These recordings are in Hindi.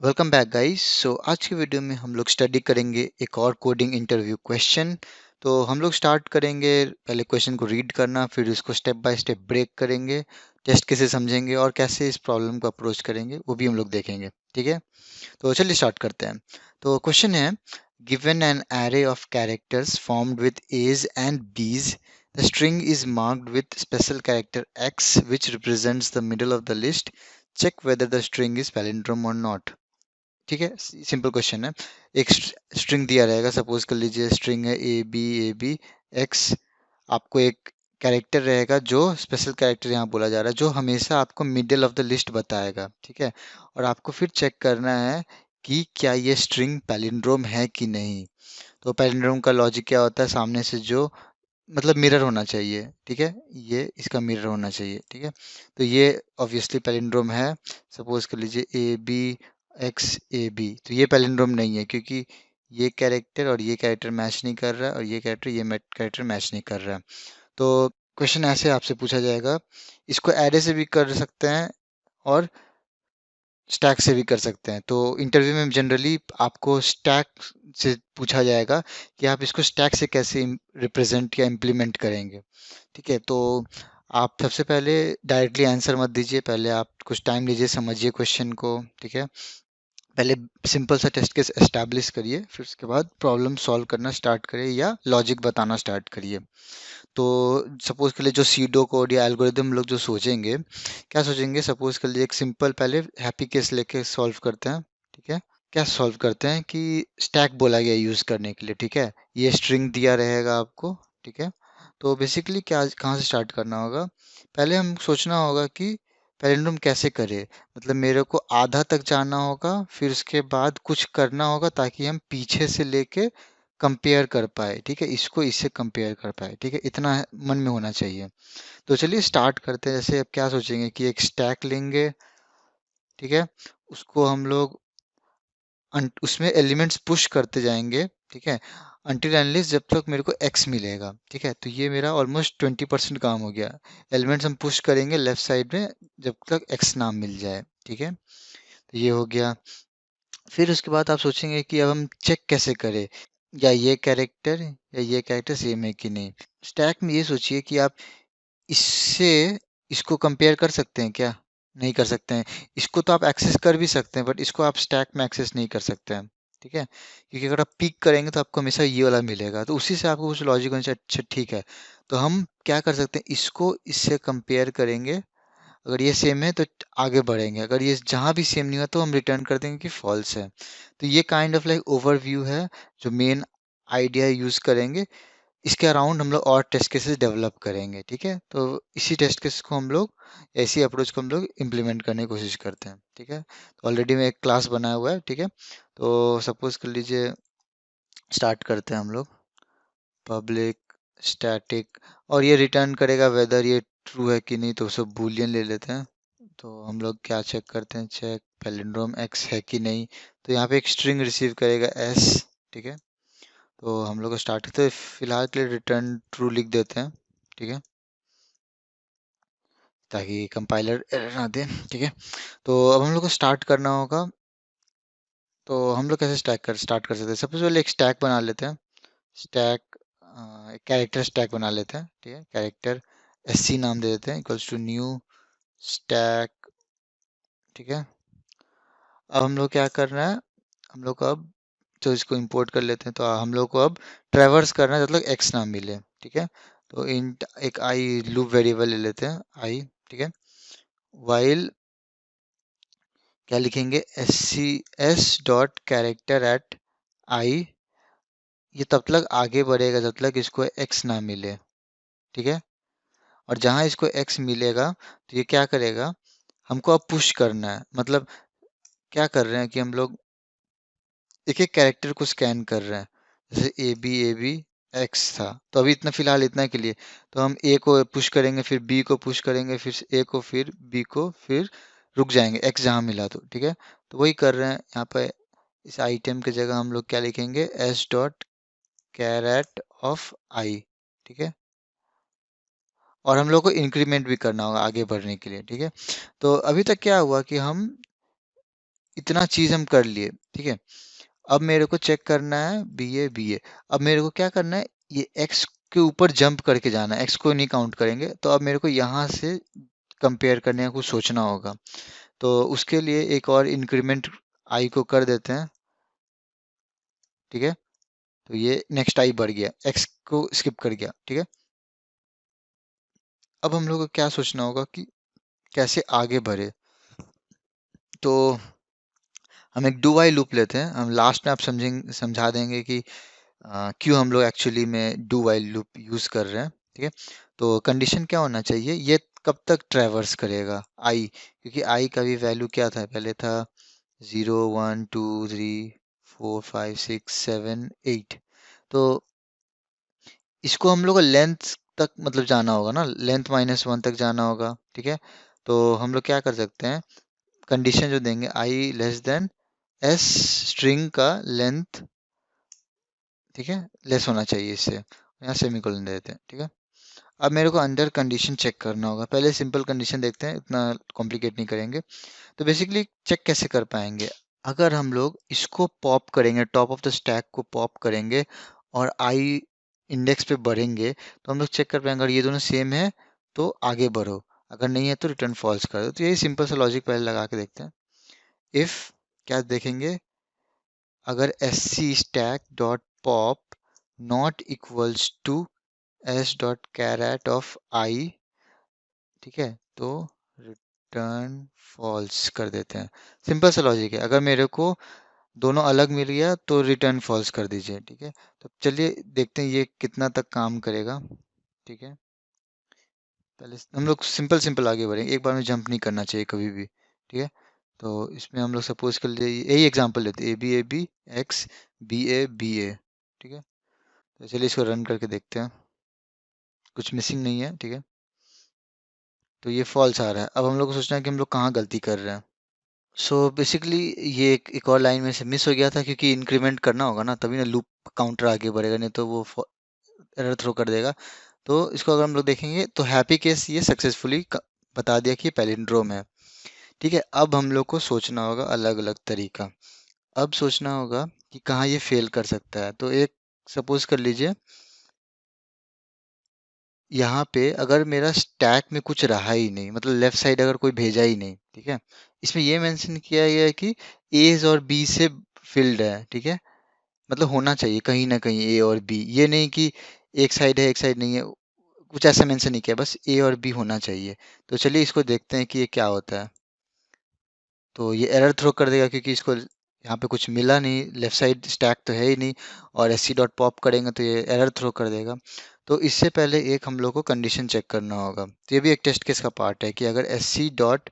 Welcome back guys. आज की वीडियो में हम लोग स्टडी करेंगे एक और कोडिंग इंटरव्यू क्वेश्चन। तो हम लोग स्टार्ट करेंगे पहले क्वेश्चन को रीड करना, फिर उसको स्टेप बाय स्टेप ब्रेक करेंगे, टेस्ट कैसे समझेंगे और कैसे इस प्रॉब्लम को अप्रोच करेंगे वो भी हम लोग देखेंगे। ठीक है, तो चलिए स्टार्ट करते हैं। तो क्वेश्चन है, given an array of characters formed with a's and b's, the string is marked with special character x which represents the middle of the list. Check whether the string is palindrome or not. ठीक है, सिंपल क्वेश्चन है। एक स्ट्रिंग दिया रहेगा, सपोज कर लीजिए स्ट्रिंग है ए बी एक्स। आपको एक कैरेक्टर रहेगा जो स्पेशल कैरेक्टर यहाँ बोला जा रहा है, जो हमेशा आपको मिडिल ऑफ द लिस्ट बताएगा। ठीक है, और आपको फिर चेक करना है कि क्या ये स्ट्रिंग पैलिंड्रोम है कि नहीं। तो पैलिंड्रोम का लॉजिक क्या होता है, सामने से जो मतलब मिरर होना चाहिए। ठीक है, ये इसका मिरर होना चाहिए। ठीक है, तो ये ऑब्वियसली पैलिंड्रोम है। सपोज कर लीजिए A B X A B, तो ये पैलिंड्रोम नहीं है क्योंकि ये कैरेक्टर और ये कैरेक्टर मैच नहीं कर रहा है और ये कैरेक्टर कैरेक्टर मैच नहीं कर रहा है। तो क्वेश्चन ऐसे आपसे पूछा जाएगा, इसको एरे से भी कर सकते हैं और स्टैक से भी कर सकते हैं। तो इंटरव्यू में जनरली आपको स्टैक से पूछा जाएगा कि आप इसको स्टैक से कैसे रिप्रेजेंट या इम्प्लीमेंट करेंगे। ठीक है, तो आप सबसे पहले डायरेक्टली आंसर मत दीजिए, पहले आप कुछ टाइम लीजिए, समझिए क्वेश्चन को। ठीक है, पहले सिंपल सा टेस्ट केस एस्टैब्लिश करिए, फिर उसके बाद प्रॉब्लम सॉल्व करना स्टार्ट करिए या लॉजिक बताना स्टार्ट करिए। तो सपोज के लिए जो सीडो कोड या एल्गोरिदम लोग जो सोचेंगे, क्या सोचेंगे, सपोज कर लिए एक सिंपल पहले हैप्पी केस लेके सॉल्व करते हैं। ठीक है, क्या सॉल्व करते हैं कि स्टैक बोला गया यूज करने के लिए। ठीक है, ये स्ट्रिंग दिया रहेगा आपको। ठीक है, तो बेसिकली क्या कहाँ से स्टार्ट करना होगा, पहले हम सोचना होगा कि पैरेंडम कैसे करे। मतलब मेरे को आधा तक जाना होगा, फिर उसके बाद कुछ करना होगा ताकि हम पीछे से लेके कंपेयर कर पाए। ठीक है, इसको इससे कंपेयर कर पाए। ठीक है, इतना मन में होना चाहिए। तो चलिए स्टार्ट करते हैं। जैसे अब क्या सोचेंगे कि एक स्टैक लेंगे। ठीक है, उसको हम लोग उसमें एलिमेंट्स पुश करते जाएंगे। ठीक है, अनटिल अनलेस जब तक मेरे को एक्स मिलेगा। ठीक है, तो ये मेरा ऑलमोस्ट 20% काम हो गया। एलिमेंट्स हम पुश करेंगे लेफ्ट साइड में जब तक एक्स नाम मिल जाए। ठीक है, तो ये हो गया। फिर उसके बाद आप सोचेंगे कि अब हम चेक कैसे करें, या ये कैरेक्टर सेम है कि नहीं। स्टैक में ये सोचिए कि आप इससे इसको कंपेयर कर सकते हैं क्या, नहीं कर सकते हैं। इसको तो आप एक्सेस कर भी सकते हैं बट इसको आप स्टैक में एक्सेस नहीं कर सकते हैं। ठीक है, क्योंकि अगर आप पिक करेंगे तो आपको हमेशा ये वाला मिलेगा, तो उसी से आपको कुछ लॉजिक होना चाहिए। अच्छा ठीक है, तो हम क्या कर सकते हैं, इसको इससे कंपेयर करेंगे। अगर ये सेम है तो आगे बढ़ेंगे, अगर ये जहाँ भी सेम नहीं हुआ तो हम रिटर्न कर देंगे कि फॉल्स है। तो ये काइंड ऑफ लाइक ओवरव्यू है जो मेन आइडिया यूज करेंगे। इसके अराउंड हम लोग और टेस्ट केसेस डेवलप करेंगे। ठीक है, तो इसी टेस्ट केस को हम लोग, ऐसी अप्रोच को हम लोग इम्प्लीमेंट करने की कोशिश करते हैं। ठीक है, तो ऑलरेडी में एक क्लास बनाया हुआ है। ठीक है, तो सपोज कर लीजिए स्टार्ट करते हैं हम लोग, पब्लिक स्टैटिक, और ये रिटर्न करेगा वेदर ये ट्रू है कि नहीं, तो सब बूलियन ले लेते हैं। तो हम लोग क्या चेक करते हैं, चेक पैलिंड्रोम एक्स है कि नहीं। तो यहाँ पे एक स्ट्रिंग रिसीव करेगा एस। ठीक है, तो हम लोग स्टार्ट करते हैं, फिलहाल के लिए रिटर्न ट्रू लिख देते हैं। ठीक है, ताकि कंपाइलर एरर ना दे। ठीक है, तो अब हम लोग को स्टार्ट करना होगा। तो हम लोग कैसे स्टार्ट कर सकते हैं, सबसे पहले एक स्टैक बना लेते हैं। स्टैक, एक कैरेक्टर स्टैक बना लेते हैं। ठीक है, कैरेक्टर एससी नाम दे देते हैं, इक्वल्स टू न्यू स्टैक। ठीक है, अब हम लोग क्या करना है, हम लोग को अब तो इसको इंपोर्ट कर लेते हैं। तो हम लोग को अब ट्रैवर्स करना है जब तक एक्स ना मिले। ठीक है, तो इंट एक आई लूप वेरिएबल ले लेते हैं आई। ठीक है, वाइल क्या लिखेंगे, S C S dot character at I. ये तब तक आगे बढ़ेगा जब तक इसको एक्स ना मिले। ठीक है, और जहां इसको एक्स मिलेगा तो ये क्या करेगा, हमको अब पुश करना है। मतलब क्या कर रहे हैं कि हम लोग एक एक कैरेक्टर को स्कैन कर रहे हैं। जैसे ए बी एक्स था, तो अभी इतना फिलहाल इतना के लिए, तो हम ए को पुश करेंगे, फिर बी को पुश करेंगे, फिर ए को, फिर बी को, फिर रुक जाएंगे एक्स जहाँ मिला तो। ठीक है, तो वही कर रहे हैं यहाँ पे। इस आइटम की जगह हम लोग क्या लिखेंगे, S dot caret of I. ठीक है, और हम लोग को इंक्रीमेंट भी करना होगा आगे बढ़ने के लिए। ठीक है, तो अभी तक क्या हुआ कि हम इतना चीज हम कर लिए, ठीक है। अब मेरे को चेक करना है बी ए। अब मेरे को क्या करना है, ये एक्स के ऊपर जंप करके जाना है, एक्स को नहीं काउंट करेंगे। तो अब मेरे को यहाँ से कंपेयर करने का कुछ सोचना होगा। तो उसके लिए एक और इंक्रीमेंट आई को कर देते हैं, ठीक है। तो ये नेक्स्ट आई बढ़ गया, एक्स को स्किप कर गया, ठीक है। अब हम लोग को क्या सोचना होगा कि कैसे आगे बढ़े। तो हम एक डू वाइल लूप लेते हैं, हम लास्ट में आप समझा देंगे कि क्यों हम लोग एक्चुअली में डू वाइल लूप यूज कर रहे हैं, ठीक है। तो कंडीशन क्या होना चाहिए, ये कब तक ट्रैवर्स करेगा आई, क्योंकि आई का भी वैल्यू क्या था, पहले था 0 1 2 3 4 5 6 7 8। तो इसको हम लोग को लेंथ तक मतलब जाना होगा ना, लेंथ -1 तक जाना होगा, ठीक है। तो हम लोग क्या कर सकते हैं, कंडीशन जो देंगे आई लेस देन एस स्ट्रिंग का लेंथ, ठीक है, लेस होना चाहिए इससे, यहाँ सेमीकोलन दे देते हैं, ठीक है। अब मेरे को अंदर कंडीशन चेक करना होगा, पहले सिंपल कंडीशन देखते हैं, इतना कॉम्प्लिकेट नहीं करेंगे। तो बेसिकली चेक कैसे कर पाएंगे, अगर हम लोग इसको पॉप करेंगे, टॉप ऑफ द स्टैक को पॉप करेंगे और आई इंडेक्स पे बढ़ेंगे, तो हम लोग चेक कर पाएंगे अगर ये दोनों सेम है तो आगे बढ़ो, अगर नहीं है तो रिटर्न फॉल्स कर दो। तो यही सिंपल सा लॉजिक पहले लगा के देखते हैं। इफ क्या देखेंगे, अगर S C stack dot pop not equals to S dot caret of I, ठीक है, तो रिटर्न फॉल्स कर देते हैं। सिंपल सा लॉजिक है, अगर मेरे को दोनों अलग मिल गया तो रिटर्न फॉल्स कर दीजिए, ठीक है। तो चलिए देखते हैं ये कितना तक काम करेगा, ठीक है। पहले हम लोग सिंपल सिंपल आगे बढ़ेंगे, एक बार में जंप नहीं करना चाहिए कभी भी, ठीक है। तो इसमें हम लोग सपोज कर लिए यही एग्जांपल लेते हैं, ए बी एक्स बी ए, ठीक है। तो चलिए इसको रन करके देखते हैं, कुछ मिसिंग नहीं है, ठीक है। तो ये फॉल्स आ रहा है। अब हम लोग को सोचना है कि हम लोग कहाँ गलती कर रहे हैं। सो बेसिकली ये एक और लाइन में से मिस हो गया था, क्योंकि इंक्रीमेंट करना होगा ना, तभी ना लूप काउंटर आगे बढ़ेगा, नहीं तो वो एरर थ्रो कर देगा। तो इसको अगर हम लोग देखेंगे तो हैप्पी केस ये सक्सेसफुली बता दिया कि पैलिंड्रोम है, ठीक है। अब हम लोग को सोचना होगा अलग अलग तरीका। अब सोचना होगा कि कहाँ ये फेल कर सकता है। तो एक सपोज कर लीजिए, यहाँ पे अगर मेरा स्टैक में कुछ रहा ही नहीं, मतलब लेफ्ट साइड अगर कोई भेजा ही नहीं, ठीक है। इसमें ये मेंशन किया गया है कि एज और बी से फिल्ड है, ठीक है। मतलब होना चाहिए कहीं ना कहीं ए और बी, ये नहीं कि एक साइड है एक साइड नहीं है, कुछ ऐसा मेंशन नहीं किया, बस ए और बी होना चाहिए। तो चलिए इसको देखते हैं कि ये क्या होता है। तो ये एरर थ्रो कर देगा, क्योंकि इसको यहाँ पे कुछ मिला नहीं, लेफ्ट साइड स्टैक तो है ही नहीं, और एस सी डॉट पॉप करेंगे तो ये एरर थ्रो कर देगा। तो इससे पहले एक हम लोग को कंडीशन चेक करना होगा। तो ये भी एक टेस्ट केस का पार्ट है कि अगर S C dot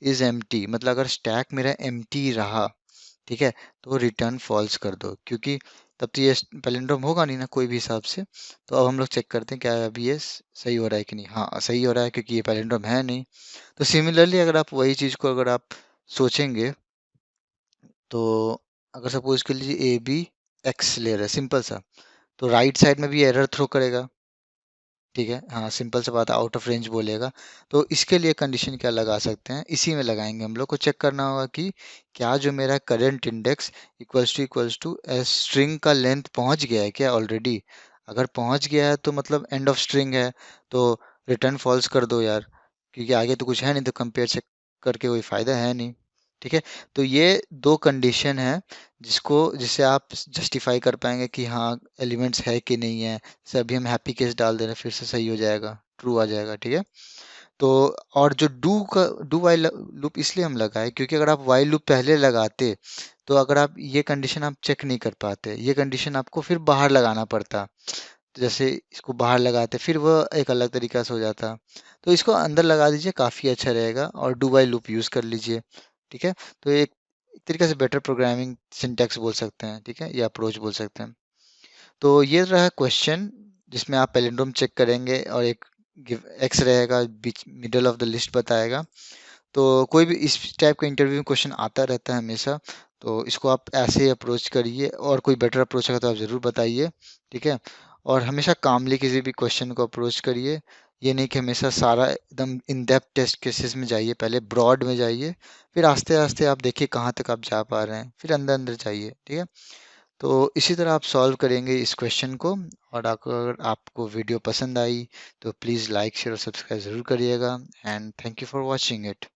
is empty, मतलब अगर स्टैक मेरा एम टी रहा, ठीक है, तो रिटर्न फॉल्स कर दो, क्योंकि तब तो ये पैलिंड्रोम होगा नहीं ना कोई भी हिसाब से। तो अब हम लोग चेक करते हैं क्या अभी ये सही हो रहा है कि नहीं। हाँ सही हो रहा है, क्योंकि ये पैलिंड्रोम है नहीं। तो सिमिलरली अगर आप वही चीज़ को अगर आप सोचेंगे, तो अगर सपोज कर लीजिए ए बी एक्स ले रहा है सिंपल सा, तो राइट साइड में भी एरर थ्रो करेगा, ठीक है। हाँ सिंपल सा बात है, आउट ऑफ रेंज बोलेगा। तो इसके लिए कंडीशन क्या लगा सकते हैं, इसी में लगाएंगे। हम लोग को चेक करना होगा कि क्या जो मेरा current index equals to string का लेंथ पहुंच गया है क्या ऑलरेडी। अगर पहुंच गया है तो मतलब एंड ऑफ स्ट्रिंग है, तो रिटर्न फॉल्स कर दो यार, क्योंकि आगे तो कुछ है नहीं, तो कंपेयर चेक करके कोई फायदा है नहीं, ठीक है। तो ये दो कंडीशन है जिससे आप जस्टिफाई कर पाएंगे कि हाँ एलिमेंट्स है कि नहीं है। जैसे अभी हम हैप्पी केस डाल दे रहे हैं, फिर से सही हो जाएगा, ट्रू आ जाएगा, ठीक है। तो और जो डू वाइल लूप इसलिए हम लगाए, क्योंकि अगर आप वाइल लूप पहले लगाते, तो अगर आप ये कंडीशन आप चेक नहीं कर पाते, ये कंडीशन आपको फिर बाहर लगाना पड़ता। तो जैसे इसको बाहर लगाते फिर वो एक अलग तरीका से हो जाता। तो इसको अंदर लगा दीजिए, काफ़ी अच्छा रहेगा, और डू वाइल लूप यूज़ कर लीजिए, ठीक है। तो एक तरीके से बेटर प्रोग्रामिंग सिंटैक्स बोल सकते हैं, ठीक है, या अप्रोच बोल सकते हैं। तो ये रहा क्वेश्चन जिसमें आप पैलिंड्रोम चेक करेंगे, और एक एक्स रहेगा बीच मिडल ऑफ द लिस्ट बताएगा। तो कोई भी इस टाइप का इंटरव्यू में क्वेश्चन आता रहता है हमेशा, तो इसको आप ऐसे ही अप्रोच करिए, और कोई बेटर अप्रोच है तो आप ज़रूर बताइए, ठीक है। और हमेशा कामली किसी भी क्वेश्चन को अप्रोच करिए, ये नहीं कि हमेशा सारा एकदम इन डेप्थ टेस्ट केसेस में जाइए, पहले ब्रॉड में जाइए, फिर आस्ते आस्ते आप देखिए कहाँ तक आप जा पा रहे हैं, फिर अंदर अंदर जाइए, ठीक है। तो इसी तरह आप सॉल्व करेंगे इस क्वेश्चन को। और अगर आपको वीडियो पसंद आई तो प्लीज़ लाइक शेयर और सब्सक्राइब ज़रूर करिएगा। And thank you for watching it.